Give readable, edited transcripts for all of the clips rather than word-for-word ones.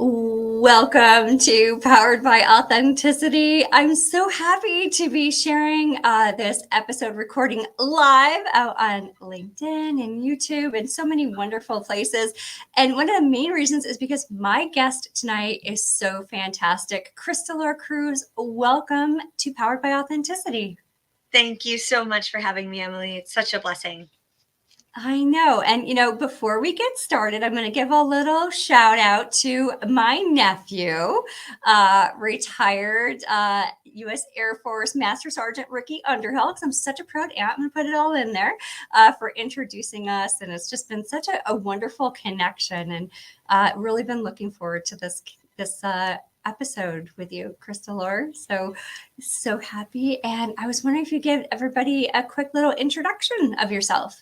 Welcome to Powered by Authenticity. I'm so happy to be sharing this episode recording live out on LinkedIn and YouTube and so many wonderful places. And one of the main reasons is because my guest tonight is so fantastic. Krystalore Cruz, welcome to Powered by Authenticity. Thank you so much for having me, Emily. It's such a blessing. I know. And, before we get started, I'm going to give a little shout out to my nephew, retired U.S. Air Force Master Sergeant Ricky Underhill, because I'm such a proud aunt. I'm going to put it all in there for introducing us. And it's just been such a wonderful connection, and really been looking forward to this episode with you, Krystalore. So happy. And I was wondering if you give everybody a quick little introduction of yourself.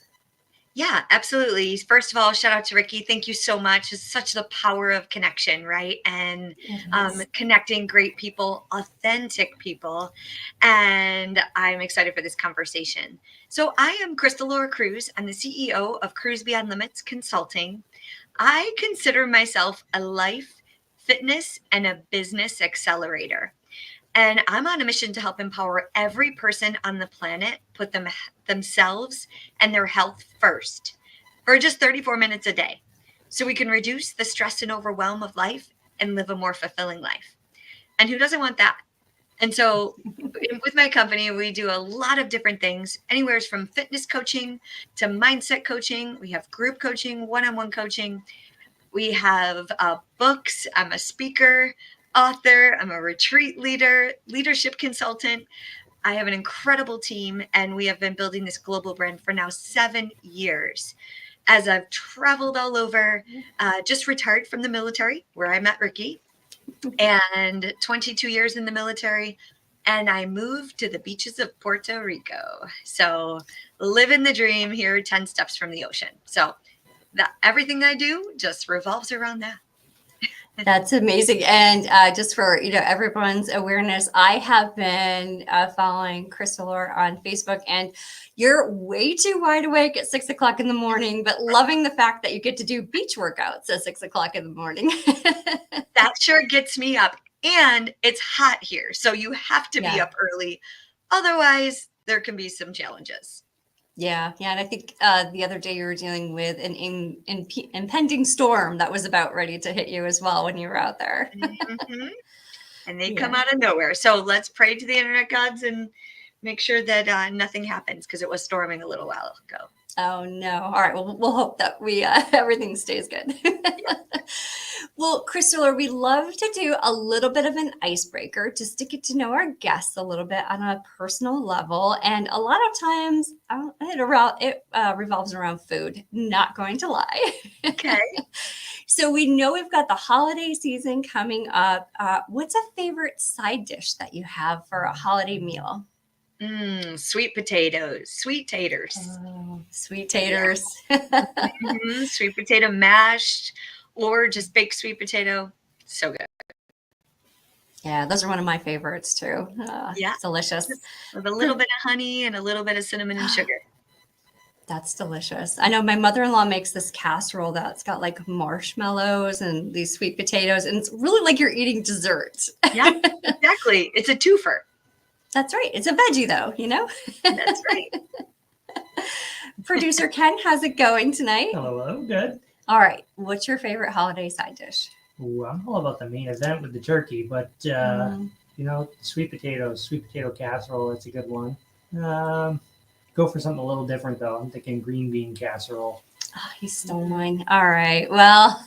Yeah, absolutely. First of all, shout out to Ricky. Thank you so much. It's such the power of connection, right? And connecting great people, authentic people. And I'm excited for this conversation. So I am Krystalore Cruz. I'm the CEO of Cruz Beyond Limits Consulting. I consider myself a life, fitness, and a business accelerator. And I'm on a mission to help empower every person on the planet put themselves and their health first for just 34 minutes a day, so we can reduce the stress and overwhelm of life and live a more fulfilling life. And who doesn't want that? And so with my company, we do a lot of different things, anywhere from fitness coaching to mindset coaching. We have group coaching, one-on-one coaching. We have books. I'm a speaker, author. I'm a retreat leader, leadership consultant. I have an incredible team, and we have been building this global brand for now 7 years. As I've traveled all over, just retired from the military, where I met Ricky, and 22 years in the military, and I moved to the beaches of Puerto Rico. So living the dream here, 10 steps from the ocean. So everything I do just revolves around that. That's amazing. And just for everyone's awareness, I have been following Krystalore on Facebook, and you're way too wide awake at 6 o'clock in the morning, but loving the fact that you get to do beach workouts at 6 o'clock in the morning. That sure gets me up. And it's hot here, so you have to be up early. Otherwise, there can be some challenges. Yeah. And I think the other day you were dealing with an impending storm that was about ready to hit you as well when you were out there. Mm-hmm. And they come out of nowhere. So let's pray to the internet gods and make sure that nothing happens, because it was storming a little while ago. Oh, no. All right. Well, we'll hope that everything stays good. Well, Krystalore, we love to do a little bit of an icebreaker just to get to know our guests a little bit on a personal level. And a lot of times it revolves around food, not going to lie. Okay. So we know we've got the holiday season coming up. What's a favorite side dish that you have for a holiday meal? Sweet potatoes, sweet taters. Oh, sweet taters. Yeah. Sweet potato mashed, or just baked sweet potato. So good. Yeah, those are one of my favorites too. Yeah. It's delicious. With a little bit of honey and a little bit of cinnamon and sugar. That's delicious. I know my mother-in-law makes this casserole that's got like marshmallows and these sweet potatoes, and it's really like you're eating dessert. Yeah, exactly. It's a twofer. That's right. It's a veggie though, That's right. Producer Ken, how's it going tonight? Hello, good. All right. What's your favorite holiday side dish? Ooh, I'm all about the main event with the turkey, but sweet potato casserole, that's a good one. Go for something a little different though. I'm thinking green bean casserole. Oh, he stole mine. All right. Well,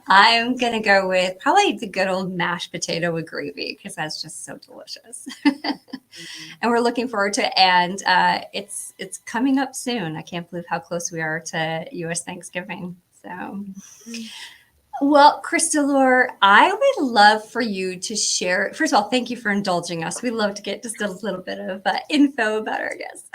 I'm going to go with probably the good old mashed potato with gravy, because that's just so delicious. And we're looking forward to it. And it's coming up soon. I can't believe how close we are to U.S. Thanksgiving. So, well, Krystalore, I would love for you to share. First of all, thank you for indulging us. We love to get just a little bit of info about our guests.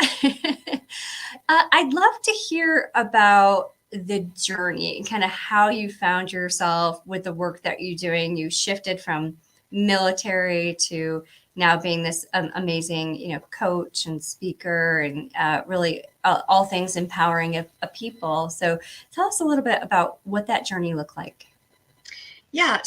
I'd love to hear about the journey, kind of how you found yourself with the work that you're doing. You shifted from military to now being this amazing, coach and speaker, and really all things empowering of people. So tell us a little bit about what that journey looked like. Yeah.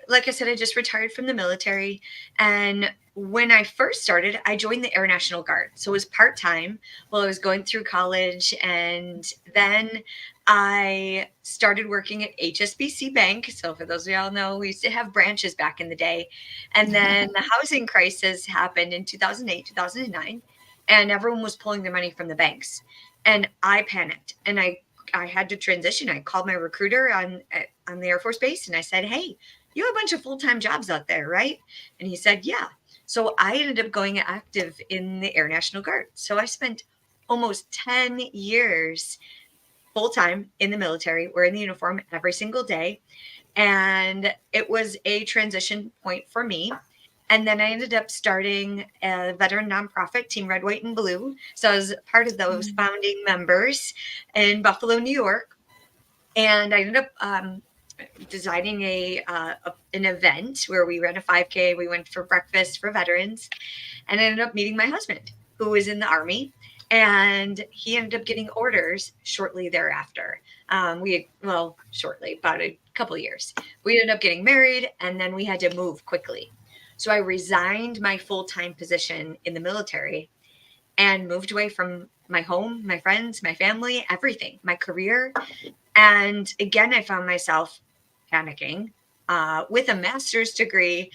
Like I said, I just retired from the military. And when I first started, I joined the Air National Guard. So it was part time while I was going through college. And then I started working at HSBC Bank. So for those of y'all know, we used to have branches back in the day. And then the housing crisis happened in 2008, 2009, and everyone was pulling their money from the banks. And I panicked and I had to transition. I called my recruiter on the Air Force Base and I said, "Hey, you have a bunch of full-time jobs out there, right?" And he said, "Yeah." So I ended up going active in the Air National Guard. So I spent almost 10 years full-time in the military, wearing the uniform every single day. And it was a transition point for me. And then I ended up starting a veteran nonprofit, Team Red, White, and Blue. So I was part of those founding members in Buffalo, New York. And I ended up designing an event where we ran a 5K. We went for breakfast for veterans, and I ended up meeting my husband, who was in the Army, and he ended up getting orders shortly thereafter. Shortly, about a couple of years. We ended up getting married, and then we had to move quickly. So I resigned my full-time position in the military and moved away from my home, my friends, my family, everything, my career. And again, I found myself panicking with a master's degree,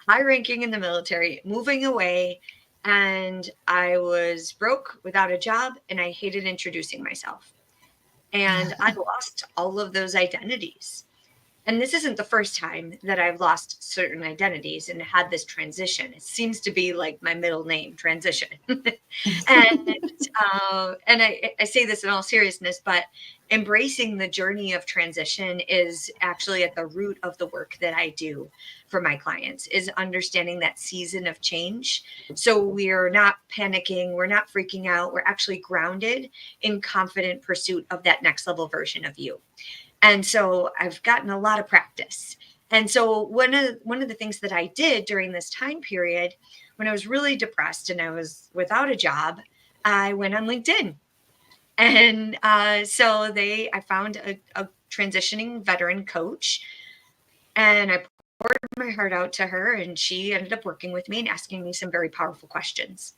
high ranking in the military, moving away. And I was broke without a job and I hated introducing myself. And I lost all of those identities. And this isn't the first time that I've lost certain identities and had this transition. It seems to be like my middle name, transition. And I say this in all seriousness, but embracing the journey of transition is actually at the root of the work that I do for my clients, is understanding that season of change. So we're not panicking, we're not freaking out, we're actually grounded in confident pursuit of that next level version of you. And so I've gotten a lot of practice. And so one of the things that I did during this time period, when I was really depressed and I was without a job, I went on LinkedIn. And I found a transitioning veteran coach, and I poured my heart out to her, and she ended up working with me and asking me some very powerful questions.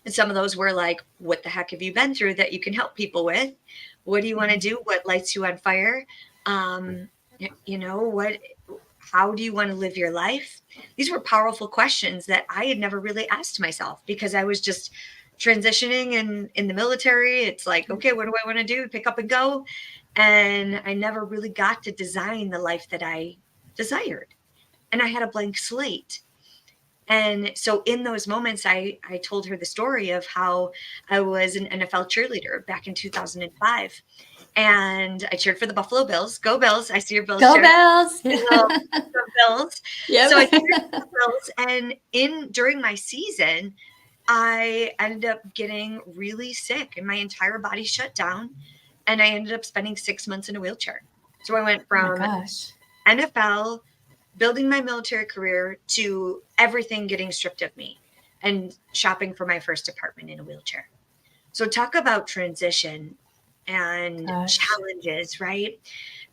And some of those were like, what the heck have you been through that you can help people with? What do you want to do? What lights you on fire? Um, how do you want to live your life? These were powerful questions that I had never really asked myself because I was just transitioning in the military. It's like, okay, what do I want to do? Pick up and go. And I never really got to design the life that I desired. And I had a blank slate. And so in those moments, I told her the story of how I was an NFL cheerleader back in 2005. And I cheered for the Buffalo Bills. Go Bills. I see your Bills Go shirt. Bells. Go Bills. Yep. So I cheered for the Bills. And during my season, I ended up getting really sick and my entire body shut down. And I ended up spending 6 months in a wheelchair. So I went Oh my from gosh. NFL, building my military career, to everything getting stripped of me and shopping for my first apartment in a wheelchair. So talk about transition and Gosh. challenges, right?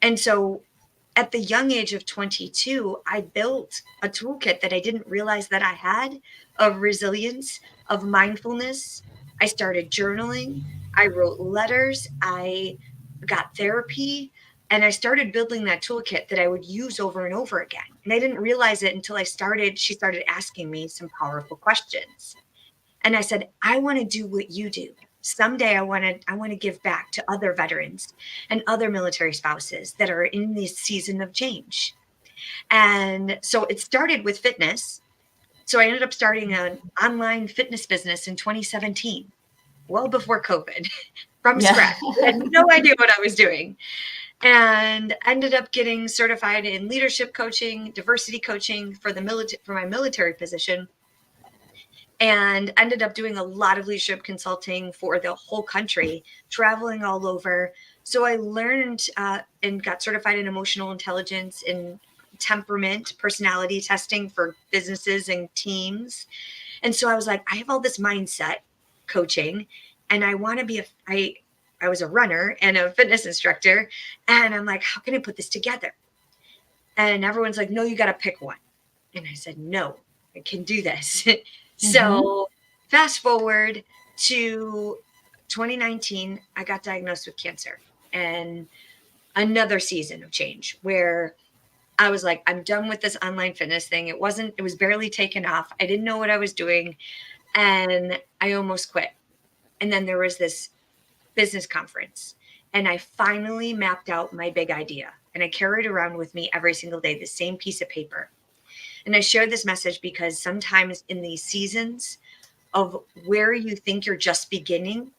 And so at the young age of 22, I built a toolkit that I didn't realize that I had, of resilience, of mindfulness. I started journaling. I wrote letters. I got therapy. And I started building that toolkit that I would use over and over again. And I didn't realize it until she started asking me some powerful questions. And I said, I want to do what you do. Someday I want to give back to other veterans and other military spouses that are in this season of change. And so it started with fitness. So I ended up starting an online fitness business in 2017, well before COVID, from Yeah. scratch. I had no idea what I was doing, and ended up getting certified in leadership coaching, diversity coaching for my military position, and ended up doing a lot of leadership consulting for the whole country, traveling all over. So I learned and got certified in emotional intelligence and temperament personality testing for businesses and teams. And so I was like, I have all this mindset coaching, and I want to I was a runner and a fitness instructor, and I'm like, how can I put this together? And everyone's like, no, you got to pick one. And I said, no, I can do this. So fast forward to 2019, I got diagnosed with cancer, and another season of change where I was like, I'm done with this online fitness thing. It was barely taken off. I didn't know what I was doing, and I almost quit. And then there was this business conference, and I finally mapped out my big idea, and I carried around with me every single day the same piece of paper. And I shared this message because sometimes in these seasons of where you think you're just beginning,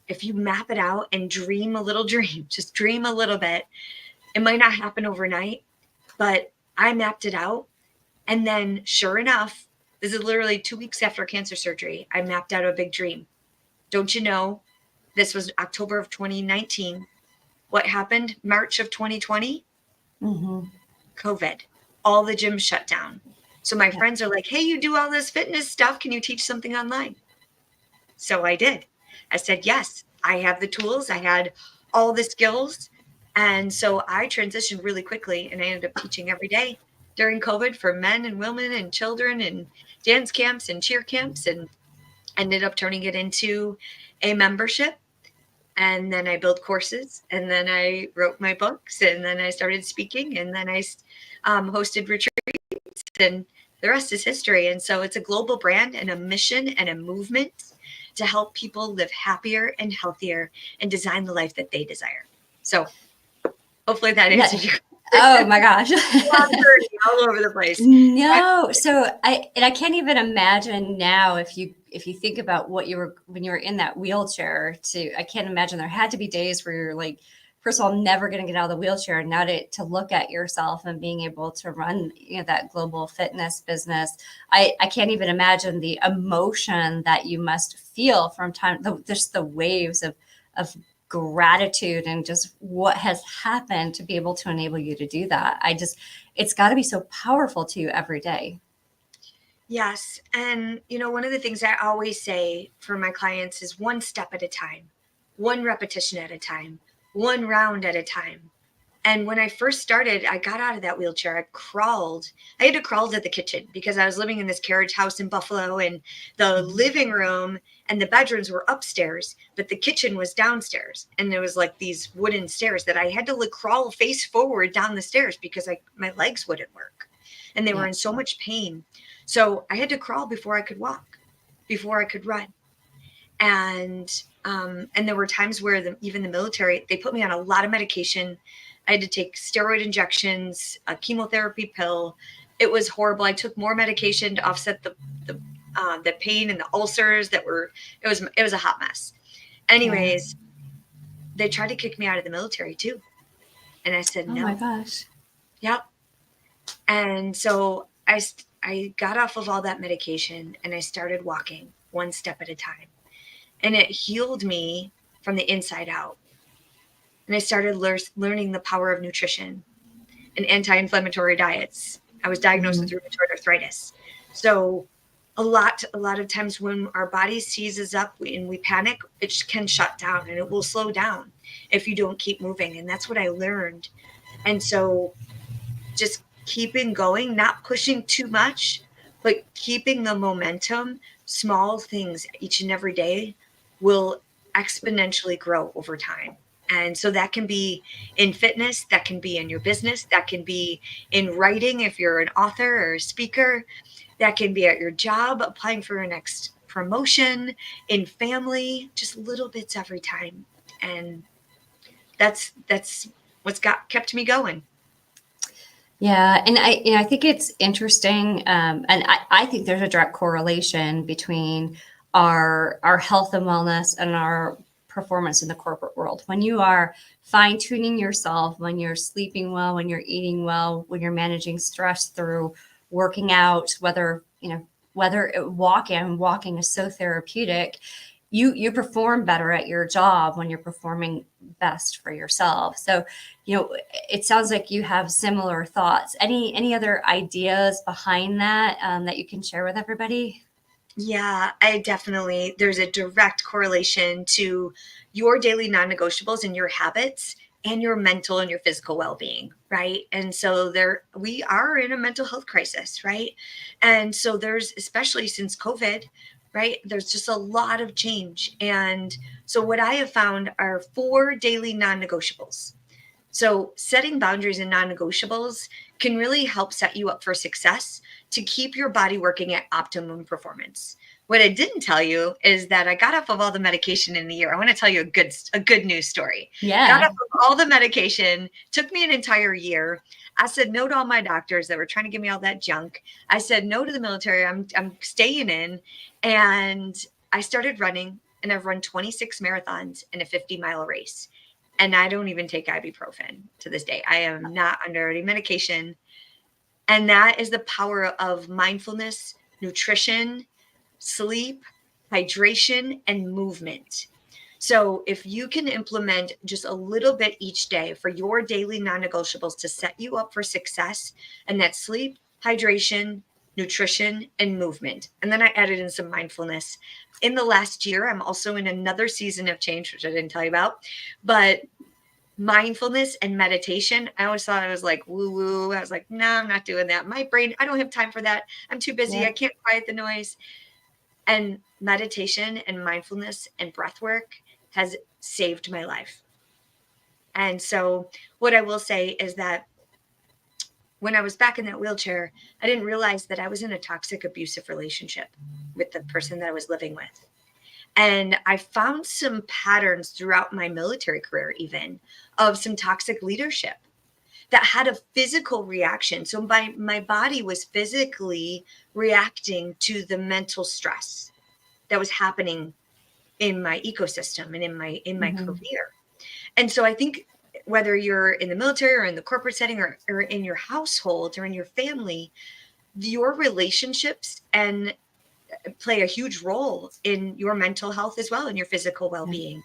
if you map it out and dream a little dream, just dream a little bit, it might not happen overnight, but I mapped it out. And then sure enough, this is literally 2 weeks after cancer surgery, I mapped out a big dream. Don't you know, this was October of 2019. What happened? March of 2020, COVID. All the gyms shut down. So my friends are like, hey, you do all this fitness stuff. Can you teach something online? So I did. I said, yes, I have the tools. I had all the skills. And so I transitioned really quickly, and I ended up teaching every day during COVID for men and women and children and dance camps and cheer camps, and ended up turning it into a membership. And then I built courses, and then I wrote my books, and then I started speaking, and then I hosted retreats, and the rest is history. And so it's a global brand and a mission and a movement to help people live happier and healthier and design the life that they desire. So hopefully that answers your Oh my gosh. all over the place. No. So I can't even imagine now if you think about what you were when you were in that wheelchair I can't imagine there had to be days where you're like, first of all, never going to get out of the wheelchair, and now to look at yourself and being able to run, that global fitness business. I can't even imagine the emotion that you must feel from just the waves of gratitude and just what has happened to be able to enable you to do that. It's got to be so powerful to you every day. Yes. And, one of the things I always say for my clients is one step at a time, one repetition at a time, one round at a time. And when I first started, I got out of that wheelchair. I had to crawl to the kitchen because I was living in this carriage house in Buffalo, and the living room and the bedrooms were upstairs, but the kitchen was downstairs. And there was like these wooden stairs that I had to crawl face forward down the stairs because my legs wouldn't work, and they were in so much pain. So I had to crawl before I could walk, before I could run. And there were times where even the military, they put me on a lot of medication. I had to take steroid injections, a chemotherapy pill. It was horrible. I took more medication to offset the pain and the ulcers it was a hot mess. Anyways, they tried to kick me out of the military too. And I said, no. Oh my gosh. Yep. And so I got off of all that medication, and I started walking one step at a time. And it healed me from the inside out. And I started learning the power of nutrition and anti-inflammatory diets. I was diagnosed with rheumatoid arthritis. So a lot of times when our body seizes up and we panic, it can shut down, and it will slow down if you don't keep moving. And that's what I learned. And so just keeping going, not pushing too much, but keeping the momentum, small things each and every day will exponentially grow over time. And so that can be in fitness, that can be in your business, that can be in writing if you're an author or a speaker, that can be at your job, applying for your next promotion, in family, just little bits every time. And that's what's kept me going. Yeah, and I think it's interesting, and I think there's a direct correlation between our health and wellness and our performance in the corporate world. When you are fine tuning yourself, when you're sleeping well, when you're eating well, when you're managing stress through working out, whether walking is so therapeutic. You perform better at your job when you're performing best for yourself. So, it sounds like you have similar thoughts. Any other ideas behind that that you can share with everybody? Yeah, there's a direct correlation to your daily non-negotiables and your habits and your mental and your physical well-being, right? And so we are in a mental health crisis, right? And so there's, especially since COVID, right, there's just a lot of change. And so what I have found are 4 daily non-negotiables. So setting boundaries and non-negotiables can really help set you up for success to keep your body working at optimum performance. What I didn't tell you is that I got off of all the medication in a year. I want to tell you a good news story. Yeah. Got off of all the medication, took me an entire year. I said no to all my doctors that were trying to give me all that junk. I said no to the military. I'm staying in, and I started running, and I've run 26 marathons and a 50-mile race. And I don't even take ibuprofen to this day. I am not under any medication. And that is the power of mindfulness, nutrition, sleep, hydration, and movement. So if you can implement just a little bit each day for your daily non-negotiables to set you up for success, and that's sleep, hydration, nutrition, and movement. And then I added in some mindfulness. In the last year, I'm also in another season of change, which I didn't tell you about, but mindfulness and meditation. I always thought I was like woo woo. I was like, no, I'm not doing that. My brain, I don't have time for that. I'm too busy. Yeah. I can't quiet the noise. And meditation and mindfulness and breath work has saved my life. And so what I will say is that when I was back in that wheelchair, I didn't realize that I was in a toxic, abusive relationship with the person that I was living with. And I found some patterns throughout my military career, even of some toxic leadership that had a physical reaction. So my body was physically reacting to the mental stress that was happening in my ecosystem and in my career. And so I think whether you're in the military or in the corporate setting or in your household or in your family, your relationships and play a huge role in your mental health as well and your physical well-being.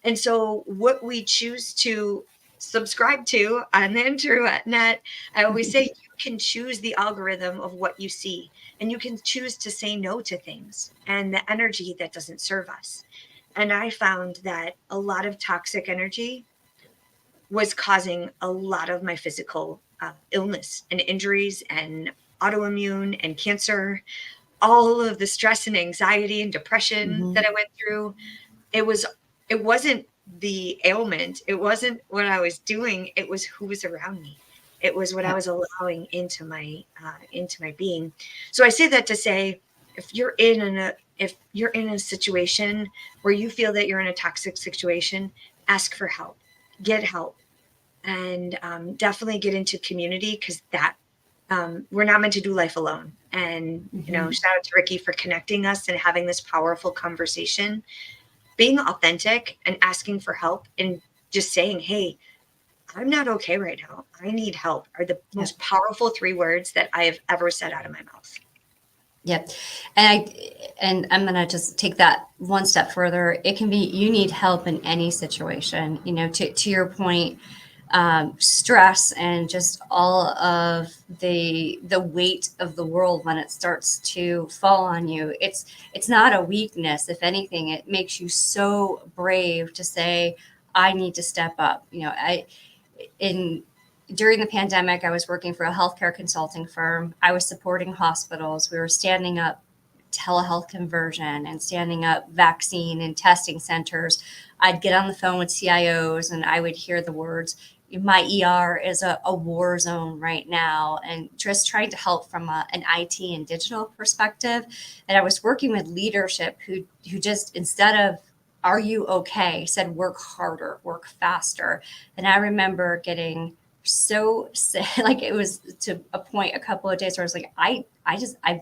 And so what we choose to subscribe to on the internet, I always say you can choose the algorithm of what you see, and you can choose to say no to things and the energy that doesn't serve us. And I found that a lot of toxic energy was causing a lot of my physical illness and injuries and autoimmune and cancer, all of the stress and anxiety and depression that I went through. It wasn't the ailment. It wasn't what I was doing. It was who was around me. It was what I was allowing into my being. So I say that to say, if you're in a situation where you feel that you're in a toxic situation, ask for help, get help, and definitely get into community, because that we're not meant to do life alone. And shout out to Ricky for connecting us and having this powerful conversation. Being authentic and asking for help and just saying, hey, I'm not okay right now, I need help, are the most powerful 3 words that I have ever said out of my mouth. Yep. And I'm going to just take that one step further. It can be, you need help in any situation, to your point, stress and just all of the weight of the world when it starts to fall on you. It's not a weakness. If anything, it makes you so brave to say, I need to step up. During the pandemic, I was working for a healthcare consulting firm. I was supporting hospitals. We were standing up telehealth conversion and standing up vaccine and testing centers. I'd get on the phone with CIOs and I would hear the words, my ER is a war zone right now, and just trying to help from an IT and digital perspective. And I was working with leadership who just, instead of, are you okay, said, work harder, work faster. And I remember getting so sick, like it was to a point a couple of days where I was like, I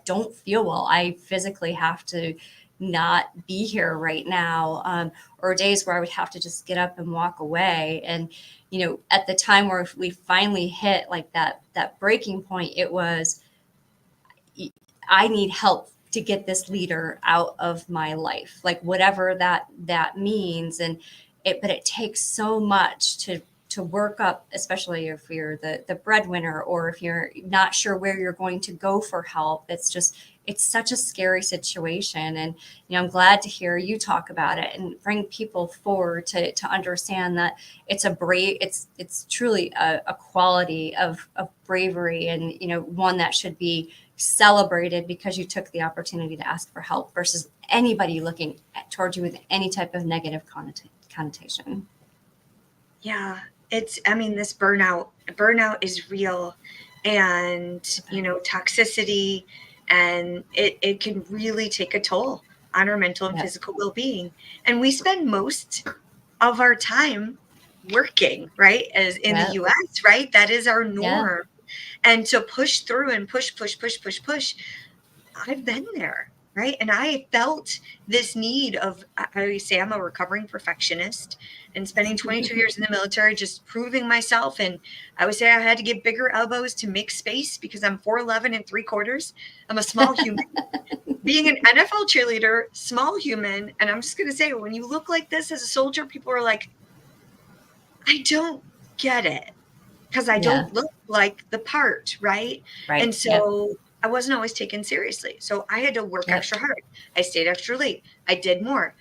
don't feel well. I physically have to not be here right now. Or days where I would have to just get up and walk away. And, at the time where we finally hit like that breaking point, it was, I need help to get this leader out of my life, like whatever that means. But it takes so much to to work up, especially if you're the breadwinner, or if you're not sure where you're going to go for help. It's such a scary situation. And, I'm glad to hear you talk about it and bring people forward to understand that it's truly a quality of bravery, and, one that should be celebrated because you took the opportunity to ask for help versus anybody looking towards you with any type of negative connotation. Yeah, this burnout is real, and, toxicity, and it can really take a toll on our mental and physical well-being. And we spend most of our time working, right? As in the US, right? That is our norm. And to push through and push, I've been there, right? And I felt this need of, I always say I'm a recovering perfectionist, and spending 22 years in the military, just proving myself. And I would say I had to get bigger elbows to make space because I'm 4'11 3/4. I'm a small human. Being an NFL cheerleader, small human. And I'm just going to say, when you look like this as a soldier, people are like, I don't get it, because I don't look like the part, right? And so I wasn't always taken seriously. So I had to work extra hard. I stayed extra late. I did more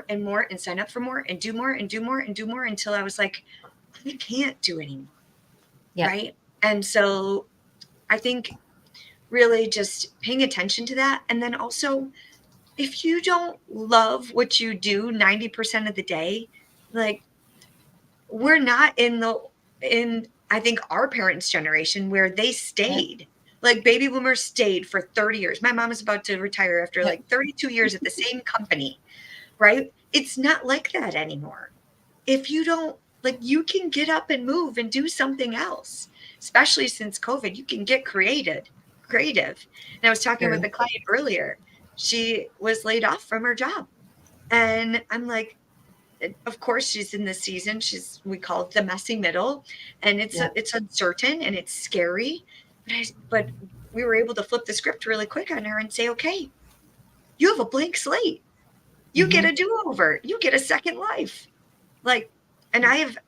and more, and sign up for more and do more and do more and do more until I was like, I can't do anymore. Right. And so I think really just paying attention to that. And then also, if you don't love what you do 90% of the day, like, we're not in I think our parents' generation where they stayed. Like, baby boomers stayed for 30 years. My mom is about to retire after like 32 years at the same company, right? It's not like that anymore. If you don't, like, you can get up and move and do something else, especially since COVID. You can get creative. And I was talking with a client earlier. She was laid off from her job. And I'm like, of course she's in this season. We call it the messy middle, and it's uncertain and it's scary. But we were able to flip the script really quick on her and say, okay, you have a blank slate. You get a do-over. You get a second life. Like, and I've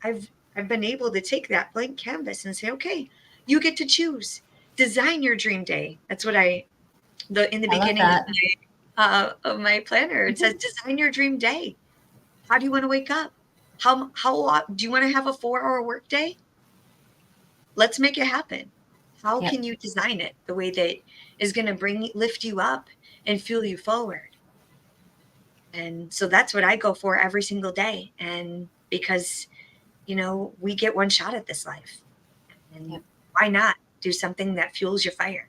been able to take that blank canvas and say, okay, you get to choose. Design your dream day. That's what in the beginning of my planner, it says design your dream day. How do you want to wake up? How do you want to have a 4-hour work day? Let's make it happen. How can you design it the way that is going to lift you up and fuel you forward? And so that's what I go for every single day. And because, we get one shot at this life, and why not do something that fuels your fire?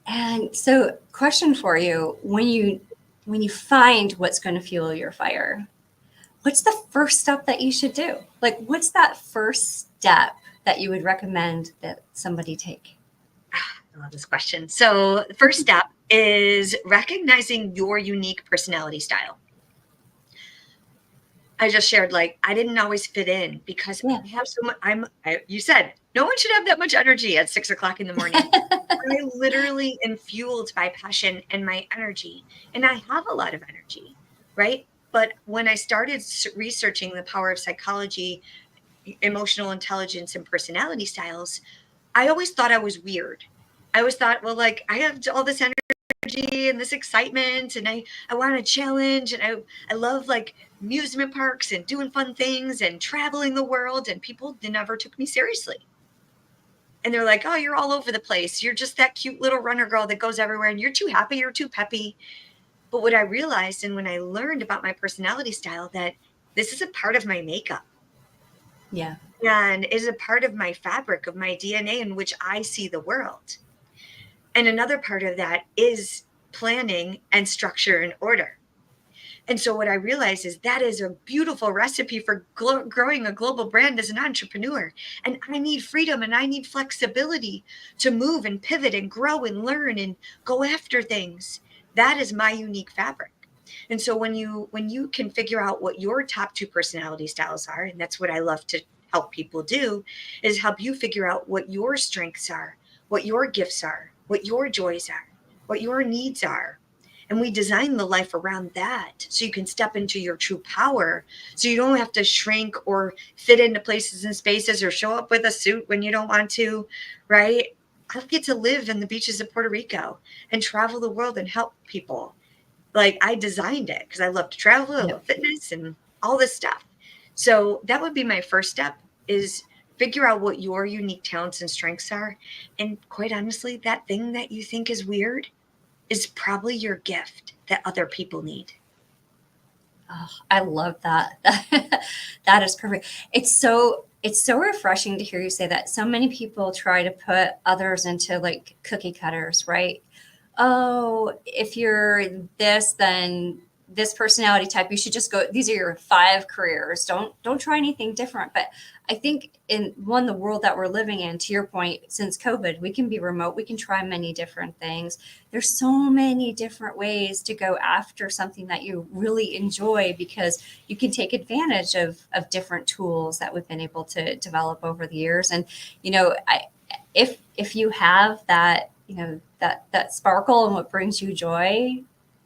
And so, question for you: when you find what's going to fuel your fire, what's the first step that you should do? Like, what's that first step that you would recommend that somebody take? I love this question. So the first step is recognizing your unique personality style. I just shared, like, I didn't always fit in because I have so much. You said no one should have that much energy at 6 o'clock in the morning. I literally am fueled by passion and my energy, and I have a lot of energy, right? But when I started researching the power of psychology, emotional intelligence, and personality styles, I always thought I was weird. I always thought, well, like, I have all this energy and this excitement, and I want to challenge, and I love, like, amusement parks and doing fun things and traveling the world, and people never took me seriously. And they're like, oh, you're all over the place. You're just that cute little runner girl that goes everywhere, and you're too happy, you're too peppy. But what I realized, and when I learned about my personality style, that this is a part of my makeup. Yeah. And is a part of my fabric, of my DNA, in which I see the world. And another part of that is planning and structure and order. And so what I realized is that is a beautiful recipe for growing a global brand as an entrepreneur. And I need freedom and I need flexibility to move and pivot and grow and learn and go after things. That is my unique fabric. And so when you can figure out what your top 2 personality styles are, and that's what I love to help people do, is help you figure out what your strengths are, what your gifts are, what your joys are, what your needs are. And we design the life around that so you can step into your true power. So you don't have to shrink or fit into places and spaces or show up with a suit when you don't want to, right? I get to live in the beaches of Puerto Rico and travel the world and help people. Like, I designed it because I love to travel, I love fitness and all this stuff. So that would be my first step, is figure out what your unique talents and strengths are. And quite honestly, that thing that you think is weird is probably your gift that other people need. Oh, I love that. That is perfect. It's so refreshing to hear you say that. So many people try to put others into like cookie cutters, right? Oh, if you're this, then this personality type, you should just go. These are your 5 careers. Don't try anything different. But I think in the world that we're living in, to your point, since COVID, we can be remote. We can try many different things. There's so many different ways to go after something that you really enjoy, because you can take advantage of different tools that we've been able to develop over the years. And if you have that, that sparkle and what brings you joy,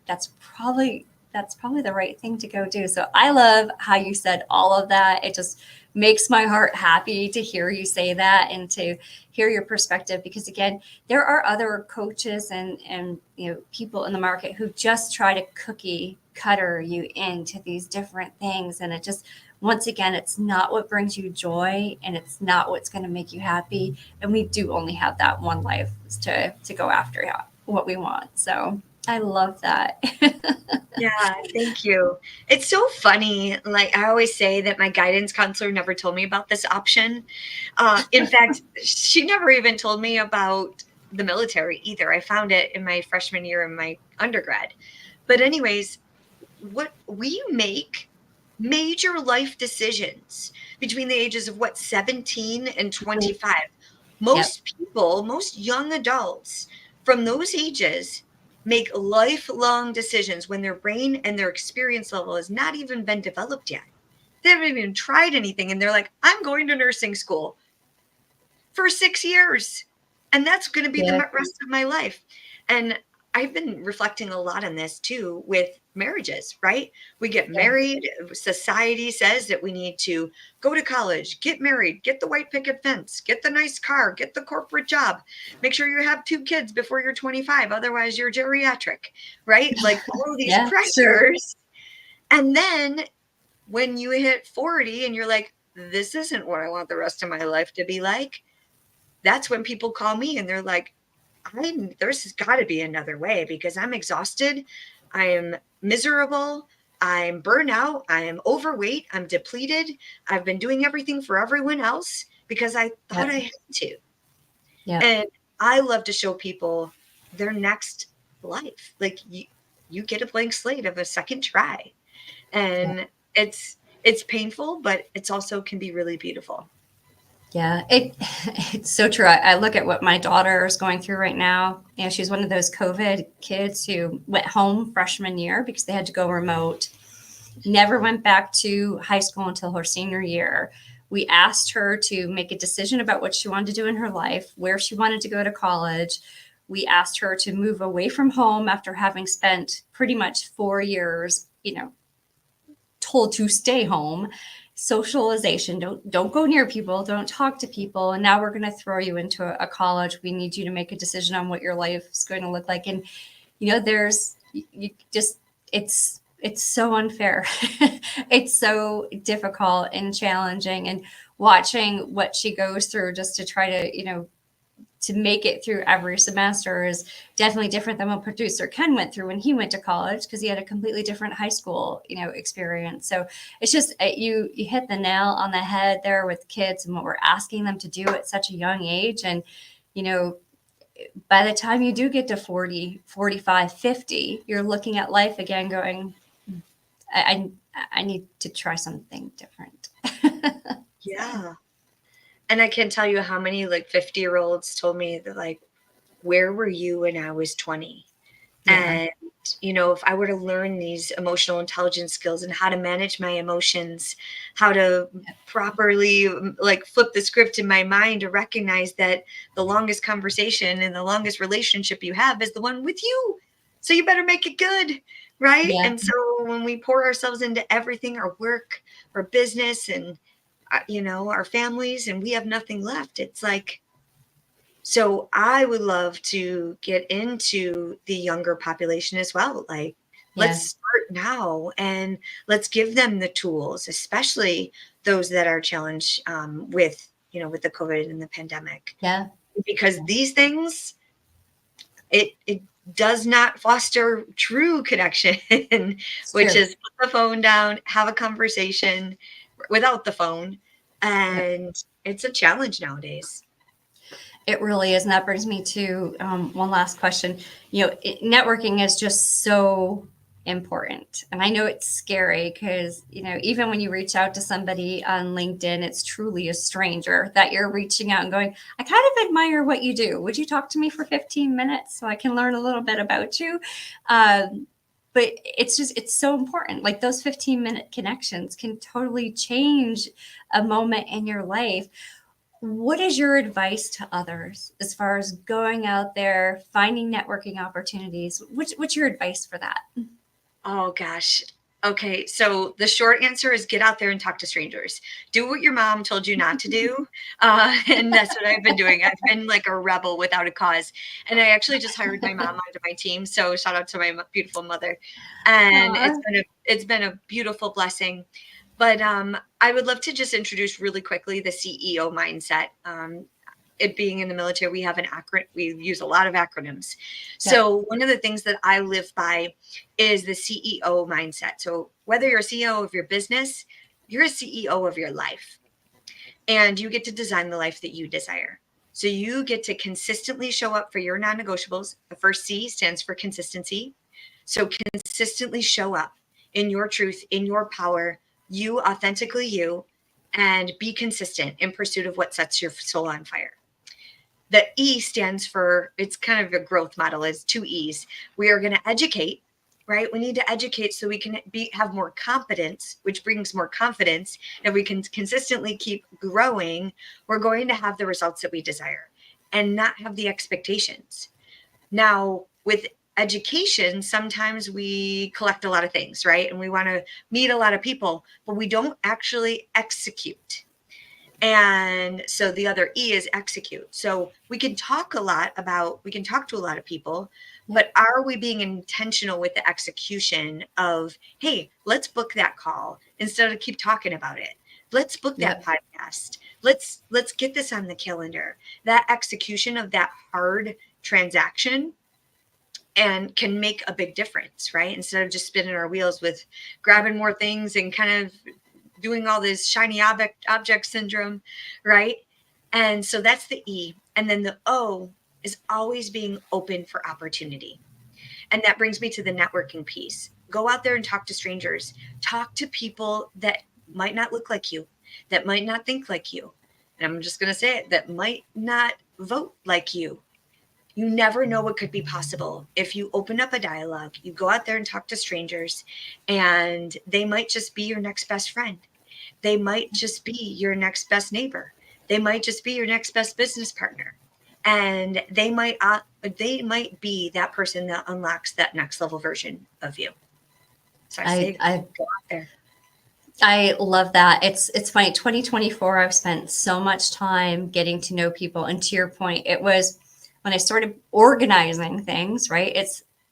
that's probably the right thing to go do. So I love how you said all of that. It just makes my heart happy to hear you say that and to hear your perspective, because again, there are other coaches and people in the market who just try to cookie cutter you into these different things, and it just, once again, it's not what brings you joy, and it's not what's going to make you happy. And we do only have that one life to go after what we want. So I love that. Yeah, thank you. It's so funny. Like, I always say that my guidance counselor never told me about this option. In fact, she never even told me about the military either. I found it in my freshman year in my undergrad. But anyways, what we make major life decisions between the ages of 17 and 25. Yep. Most people, most young adults from those ages make lifelong decisions when their brain and their experience level has not even been developed yet. They haven't even tried anything, and they're like, I'm going to nursing school for 6 years, and that's going to be the Yeah. rest of my life. And I've been reflecting a lot on this too with marriages, right? We get Yeah. married. Society says that we need to go to college, get married, get the white picket fence, get the nice car, get the corporate job, make sure you have 2 kids before you're 25. Otherwise, you're geriatric, right? Like, all of these Yeah, sure. pressures. And then when you hit 40 and you're like, this isn't what I want the rest of my life to be like, that's when people call me and they're like, there's got to be another way, because I'm exhausted. I am miserable. I'm burnout. I am overweight. I'm depleted. I've been doing everything for everyone else because I thought Yep. I had to. Yep. And I love to show people their next life. Like, you get a blank slate of a second try. And it's painful, but it's also can be really beautiful. Yeah, it's so true. I look at what my daughter is going through right now. She's one of those COVID kids who went home freshman year because they had to go remote. Never went back to high school until her senior year. We asked her to make a decision about what she wanted to do in her life, where she wanted to go to college. We asked her to move away from home after having spent pretty much 4 years, told to stay home. Socialization, don't go near people, don't talk to people, and now we're going to throw you into a college. We need you to make a decision on what your life is going to look like. And there's you just it's so unfair. It's so difficult and challenging, and watching what she goes through just to try to make it through every semester is definitely different than what producer Ken went through when he went to college, because he had a completely different high school, experience. So it's just, you hit the nail on the head there with kids and what we're asking them to do at such a young age. And, by the time you do get to 40, 45, 50, you're looking at life again going, I need to try something different. Yeah. And I can't tell you how many 50-year-olds told me that, like, where were you when I was 20? Yeah. And, if I were to learn these emotional intelligence skills and how to manage my emotions, how to properly flip the script in my mind to recognize that the longest conversation and the longest relationship you have is the one with you. So you better make it good, right? Yeah. And so when we pour ourselves into everything, our work, our business, and our families, and we have nothing left, it's like, so I would love to get into the younger population as well. Like, let's Yes. start now and let's give them the tools, especially those that are challenged with the COVID and the pandemic, Yeah. because these things, it does not foster true connection, It's which true. is put the phone down, have a conversation without the phone. Yep. And it's a challenge nowadays. It really is. And that brings me to one last question. Networking is just so important. And I know it's scary because, even when you reach out to somebody on LinkedIn, it's truly a stranger that you're reaching out and going, I kind of admire what you do. Would you talk to me for 15 minutes so I can learn a little bit about you? But it's so important. Like those 15-minute connections can totally change a moment in your life. What is your advice to others as far as going out there, finding networking opportunities? What's your advice for that? Oh gosh. Okay, so the short answer is get out there and talk to strangers. Do what your mom told you not to do, and that's what I've been doing. I've been like a rebel without a cause, and I actually just hired my mom onto my team. So shout out to my beautiful mother, and Aw. it's been a beautiful blessing. But I would love to just introduce really quickly the CEO mindset. It being in the military, we have we use a lot of acronyms. Yep. So one of the things that I live by is the CEO mindset. So whether you're a CEO of your business, you're a CEO of your life, and you get to design the life that you desire. So you get to consistently show up for your non-negotiables. The first C stands for consistency. So consistently show up in your truth, in your power, you authentically you, and be consistent in pursuit of what sets your soul on fire. The E stands for, it's kind of a growth model, is two E's. We are going to educate, right? We need to educate so we can have more competence, which brings more confidence. If we can consistently keep growing, we're going to have the results that we desire and not have the expectations. Now, with education, sometimes we collect a lot of things, right? And we want to meet a lot of people, but we don't actually execute. And so the other E is execute. So we can talk to a lot of people, but are we being intentional with the execution of, hey, let's book that call instead of keep talking about it. Let's book that podcast. Let's get this on the calendar. That execution of that hard transaction and can make a big difference, right? Instead of just spinning our wheels with grabbing more things and kind of doing all this shiny object syndrome, right? And so that's the E. And then the O is always being open for opportunity. And that brings me to the networking piece. Go out there and talk to strangers. Talk to people that might not look like you, that might not think like you. And I'm just going to say it, that might not vote like you. You never know what could be possible if you open up a dialogue, you go out there and talk to strangers, and they might just be your next best friend. They might just be your next best neighbor. They might just be your next best business partner. And they might be that person that unlocks that next level version of you. So I say go out there. I love that. It's funny. 2024, I've spent so much time getting to know people. And to your point, it was when I started organizing things, right?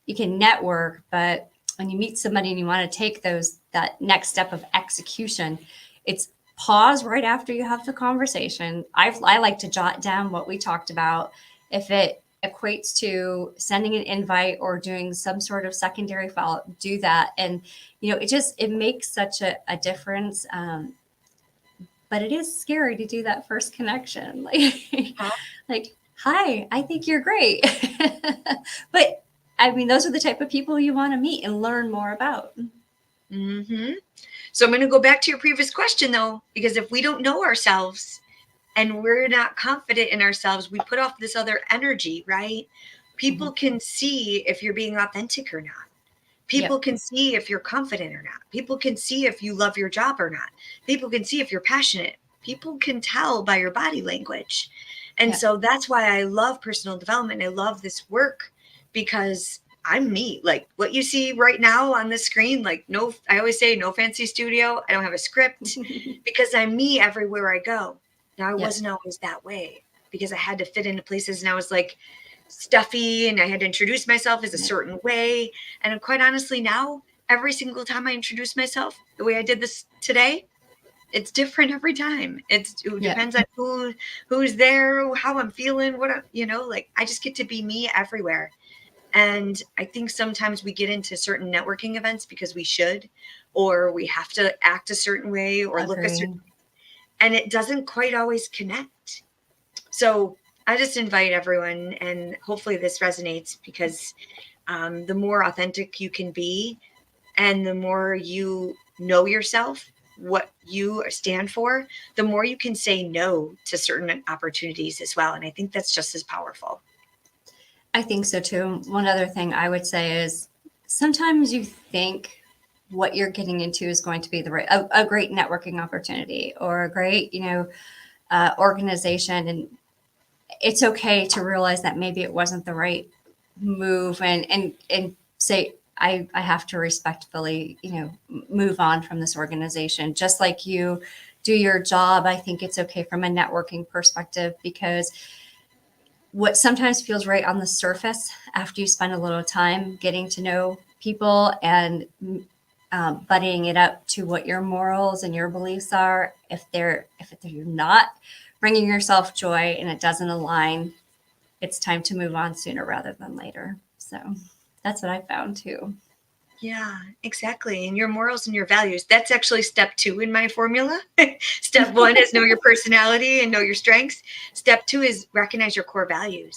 You can network, but when you meet somebody and you want to take that next step of execution, it's pause right after you have the conversation. I like to jot down what we talked about. If it equates to sending an invite or doing some sort of secondary follow-up, do that. And it makes such a difference. But it is scary to do that first connection. Like, hi, I think you're great. But I mean, those are the type of people you want to meet and learn more about. Mm-hmm. So I'm going to go back to your previous question though, because if we don't know ourselves and we're not confident in ourselves, we put off this other energy, right? People can see if you're being authentic or not. People can see if you're confident or not. People can see if you love your job or not. People can see if you're passionate. People can tell by your body language. And so that's why I love personal development. I love this work because I'm me. Like what you see right now on the screen, like no, I always say no fancy studio. I don't have a script because I'm me everywhere I go. Now I wasn't always that way because I had to fit into places and I was like stuffy and I had to introduce myself as a certain way. And quite honestly, now every single time I introduce myself the way I did this today, it's different every time. It depends on who's there, how I'm feeling, like I just get to be me everywhere. And I think sometimes we get into certain networking events because we should, or we have to act a certain way or look a certain way, and it doesn't quite always connect. So I just invite everyone, and hopefully this resonates, because the more authentic you can be and the more you know yourself, what you stand for, the more you can say no to certain opportunities as well. And I think that's just as powerful. I think so too. One other thing I would say is sometimes you think what you're getting into is going to be a great networking opportunity or a great, organization, and it's okay to realize that maybe it wasn't the right move, and say I have to respectfully, move on from this organization. Just like you do your job, I think it's okay from a networking perspective, because what sometimes feels right on the surface, after you spend a little time getting to know people and buddying it up to what your morals and your beliefs are, if you're not bringing yourself joy and it doesn't align, it's time to move on sooner rather than later. So that's what I found too. Yeah, exactly. And your morals and your values, that's actually step 2 in my formula. Step 1 is know your personality and know your strengths. Step 2 is recognize your core values,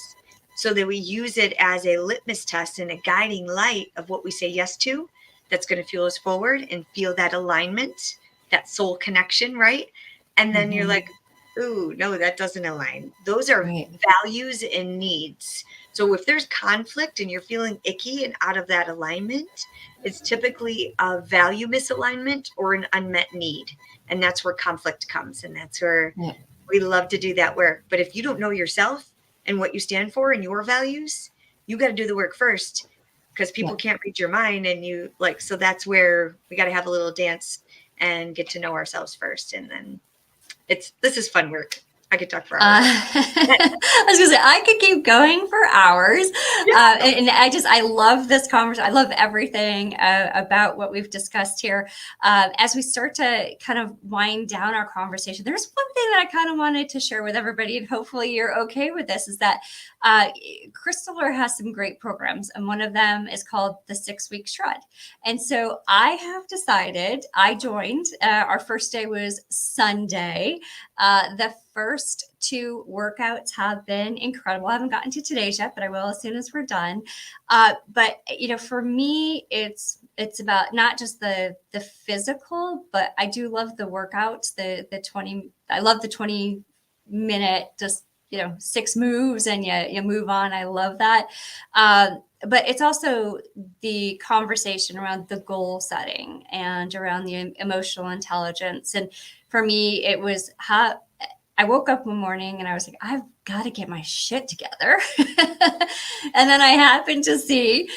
so that we use it as a litmus test and a guiding light of what we say yes to. That's going to fuel us forward and feel that alignment, that soul connection, right? And then you're like, ooh, no, that doesn't align. Those are values and needs. So if there's conflict and you're feeling icky and out of that alignment, it's typically a value misalignment or an unmet need. And that's where conflict comes. And that's where we love to do that work. But if you don't know yourself and what you stand for and your values, you got to do the work first, because people can't read your mind. And so that's where we got to have a little dance and get to know ourselves first. And then this is fun work. I could talk for hours. I was gonna say I could keep going for hours, and I love this conversation. I love everything about what we've discussed here. As we start to kind of wind down our conversation, there's one thing that I kind of wanted to share with everybody, and hopefully you're okay with this. Is that Krystalore has some great programs, and one of them is called the 6-week shred. And so I have decided. I joined. Our first day was Sunday. The first 2 workouts have been incredible. I haven't gotten to today's yet, but I will as soon as we're done. But for me, it's about not just the physical, but I do love the workouts. The 20. I love the 20-minute just 6 moves and you move on. I love that. But it's also the conversation around the goal setting and around the emotional intelligence. And for me, it was how I woke up one morning and I was like, I've got to get my shit together. And then I happened to see,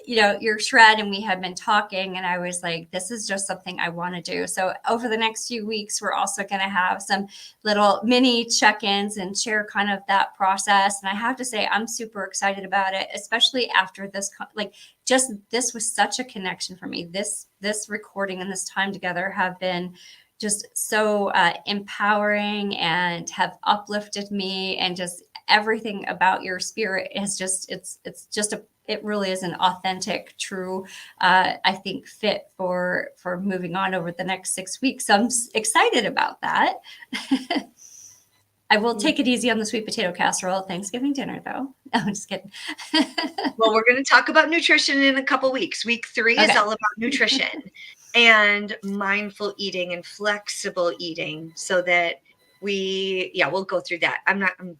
your shred, and we had been talking, and I was like, this is just something I want to do. So over the next few weeks, we're also going to have some little mini check-ins and share kind of that process. And I have to say, I'm super excited about it, especially after this, this was such a connection for me. This recording and this time together have been just so empowering and have uplifted me, and just everything about your spirit is it really is an authentic, true, I think, fit for moving on over the next 6 weeks. So I'm excited about that. I will take it easy on the sweet potato casserole at Thanksgiving dinner, though. No, I'm just kidding. Well, we're going to talk about nutrition in a couple weeks. Week 3 is all about nutrition and mindful eating and flexible eating, so that we'll go through that. I'm not going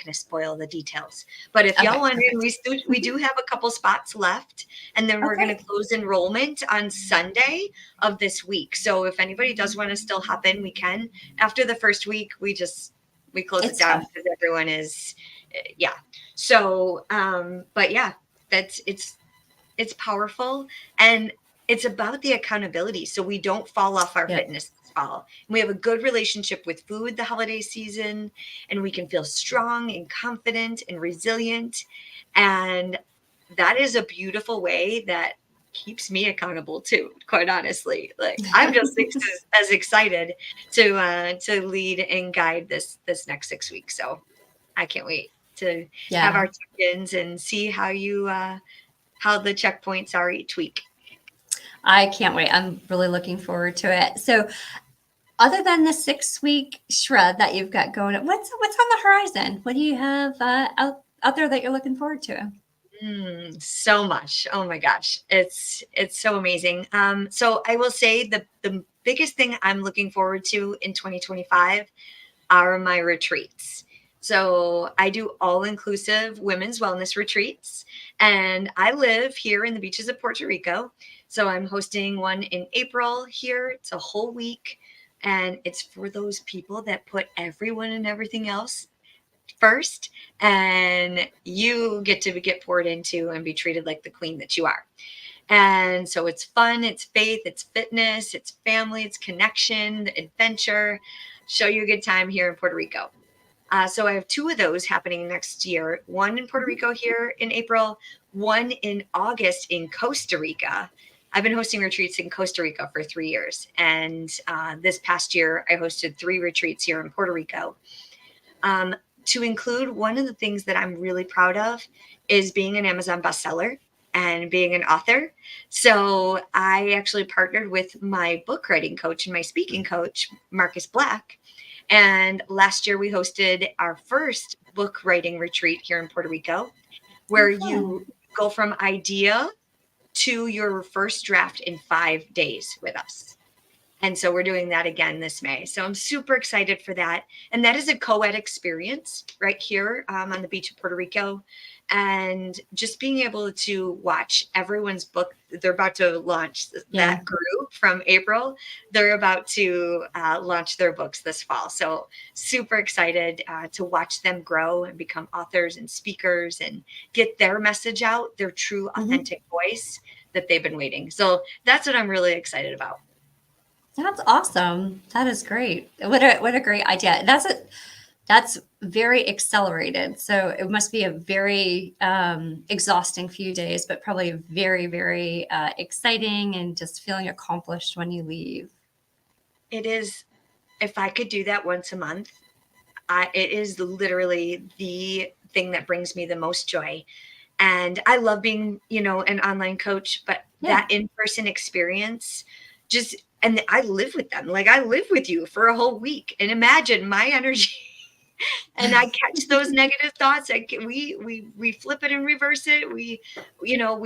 to spoil the details, but if y'all want in, we do have a couple spots left, and then we're going to close enrollment on Sunday of this week. So if anybody does want to still hop in, we can. After the first week, we close it down because everyone is, So, but yeah, it's It's powerful, and it's about the accountability so we don't fall off our Yeah. fitness this fall. We have a good relationship with food the holiday season, and we can feel strong and confident and resilient. And that is a beautiful way that keeps me accountable too, quite honestly. Like I'm just as excited to lead and guide this next 6 weeks. So I can't wait to have our Yeah. check-ins and see how the checkpoints are each week. I can't wait. I'm really looking forward to it. So, other than the 6 week shred that you've got going, what's on the horizon? What do you have out there that you're looking forward to? So much. Oh my gosh. It's so amazing. So I will say the biggest thing I'm looking forward to in 2025 are my retreats. So I do all inclusive women's wellness retreats, and I live here in the beaches of Puerto Rico. So I'm hosting one in April here. It's a whole week, and it's for those people that put everyone and everything else first, and you get to get poured into and be treated like the queen that you are. And so it's fun, it's faith, it's fitness, it's family, it's connection, adventure. Show you a good time here in Puerto Rico. So I have two of those happening next year. One in Puerto Rico here in April, one in August in Costa Rica. I've been hosting retreats in Costa Rica for 3 years. And this past year, I hosted 3 retreats here in Puerto Rico. To include, one of the things that I'm really proud of is being an Amazon bestseller and being an author. So I actually partnered with my book writing coach and my speaking coach, Marcus Black. And last year we hosted our first book writing retreat here in Puerto Rico, where you go from idea to your first draft in 5 days with us. And so we're doing that again this May. So I'm super excited for that. And that is a co-ed experience right here on the beach of Puerto Rico. And just being able to watch everyone's book, they're about to launch that group from April. They're about to launch their books this fall. So super excited to watch them grow and become authors and speakers and get their message out, their true, authentic voice that they've been waiting. So that's what I'm really excited about. That's awesome. That is great. What a great idea. That's very accelerated. So it must be a very exhausting few days, but probably very, very exciting and just feeling accomplished when you leave. It is. If I could do that once a month, it is literally the thing that brings me the most joy. And I love being, an online coach, but that in-person experience and I live with them. Like I live with you for a whole week, and imagine my energy. And I catch those negative thoughts. We flip it and reverse it. We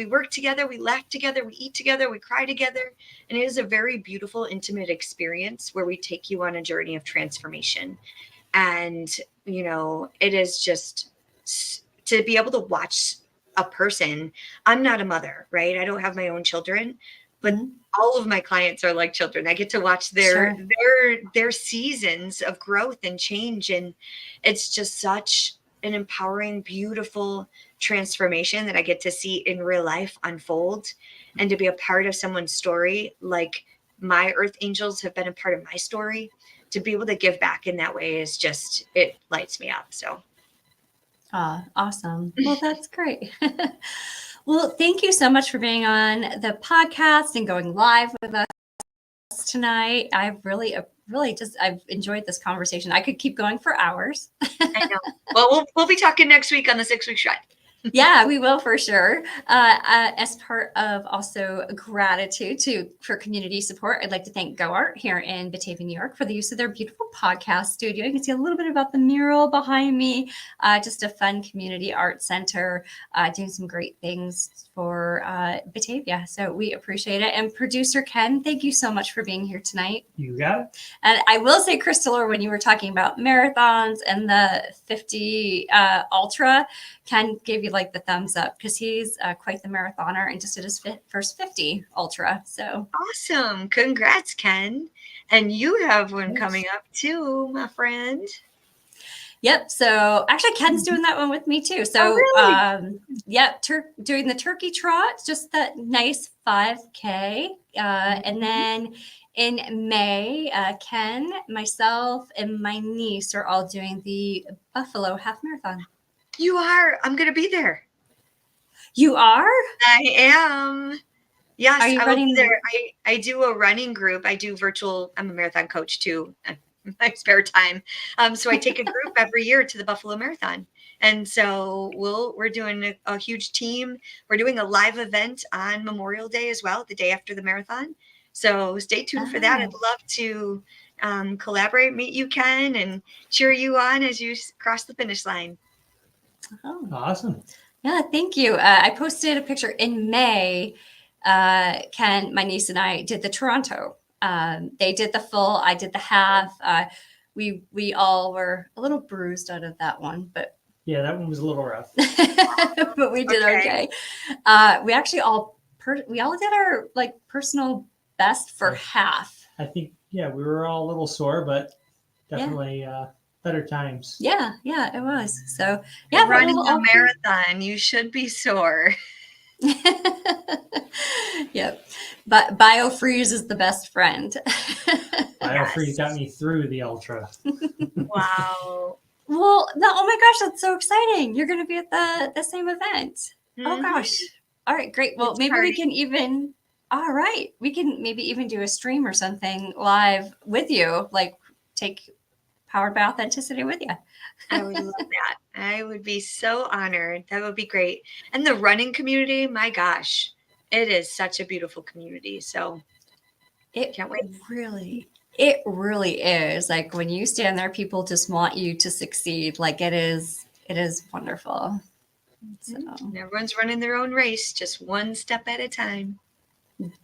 work together, we laugh together, we eat together, we cry together. And it is a very beautiful, intimate experience where we take you on a journey of transformation. And, it is just to be able to watch a person. I'm not a mother, right? I don't have my own children, but all of my clients are like children. I get to watch their seasons of growth and change. And it's just such an empowering, beautiful transformation that I get to see in real life unfold, and to be a part of someone's story. Like my earth angels have been a part of my story. To be able to give back in that way is just, it lights me up. So. Awesome. Well, that's great. Well, thank you so much for being on the podcast and going live with us tonight. I've enjoyed this conversation. I could keep going for hours. I know. Well, we'll be talking next week on the 6-week shred. Yeah, we will for sure. As part of also gratitude for community support, I'd like to thank GoArt here in Batavia, New York, for the use of their beautiful podcast studio. You can see a little bit about the mural behind me. Just a fun community art center doing some great things for Batavia. So we appreciate it. And producer Ken, thank you so much for being here tonight. You got it. And I will say, Krystalore, when you were talking about marathons and the 50 Ultra, Ken gave you like the thumbs up because he's quite the marathoner and just did his first 50 Ultra. So awesome. Congrats, Ken. And you have one coming up too, my friend. Yep. So actually, Ken's doing that one with me too. So, really? yep, doing the turkey trot, just that nice 5K. And then in May, Ken, myself, and my niece are all doing the Buffalo Half Marathon. You are. I'm going to be there. You are? I am. Yes, Are you I will be running? there. I do a running group. I do virtual. I'm a marathon coach too. In my spare time, so I take a group every year to the Buffalo Marathon, and so we're doing a huge team. We're doing a live event on Memorial Day as well, the day after the marathon. So stay tuned for that. I'd love to collaborate, meet you, Ken, and cheer you on as you cross the finish line. Oh. Awesome. Yeah, thank you. I posted a picture in May. Ken, my niece, and I did the Toronto. They did the full. I did the half. We all were a little bruised out of that one, but Yeah, that one was a little rough. but we did okay. We actually we all did our like personal best for half. I think we were all a little sore, but definitely better times. Yeah, it was. So yeah, running a marathon, you should be sore. Yep. But BioFreeze is the best friend. BioFreeze got me through the ultra. Wow. Well, no, oh my gosh, that's so exciting. You're going to be at the same event. Oh gosh. All right, great. Well, maybe we can even, all right, we can maybe even do a stream or something live with you, like take Powered by Authenticity with you. I would love that. I would be so honored. That would be great. And the running community, my gosh, it is such a beautiful community. So can't wait. It really is. Like when you stand there, people just want you to succeed. Like it is wonderful. So. And everyone's running their own race, just one step at a time.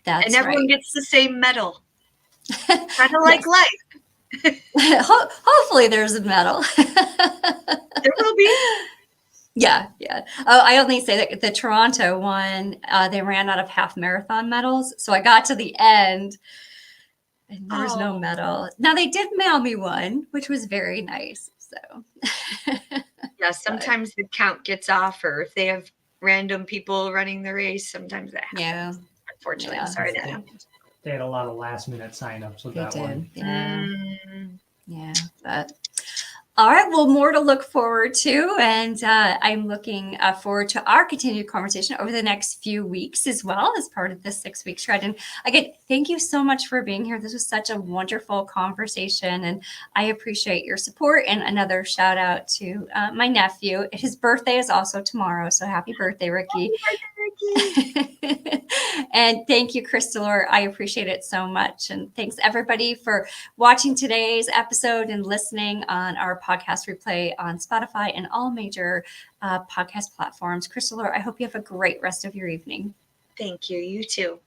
That's and everyone right. gets the same medal. Kind of like life. Hopefully there's a medal. There will be. Yeah. Oh, I only say that the Toronto one, they ran out of half marathon medals. So I got to the end and there was no medal. Now they did mail me one, which was very nice. So yeah, sometimes the count gets off, or if they have random people running the race, sometimes that happens. Yeah. Unfortunately, I'm sorry that happened. They had a lot of last minute signups with that one. Yeah. But all right. Well, more to look forward to. And I'm looking forward to our continued conversation over the next few weeks as well as part of this 6-week shred. And again, thank you so much for being here. This was such a wonderful conversation and I appreciate your support. And another shout out to my nephew. His birthday is also tomorrow. So happy birthday, Ricky. And thank you, Krystalore. I appreciate it so much. And thanks everybody for watching today's episode and listening on our podcast replay on Spotify and all major podcast platforms. Krystalore, I hope you have a great rest of your evening. Thank you. You too.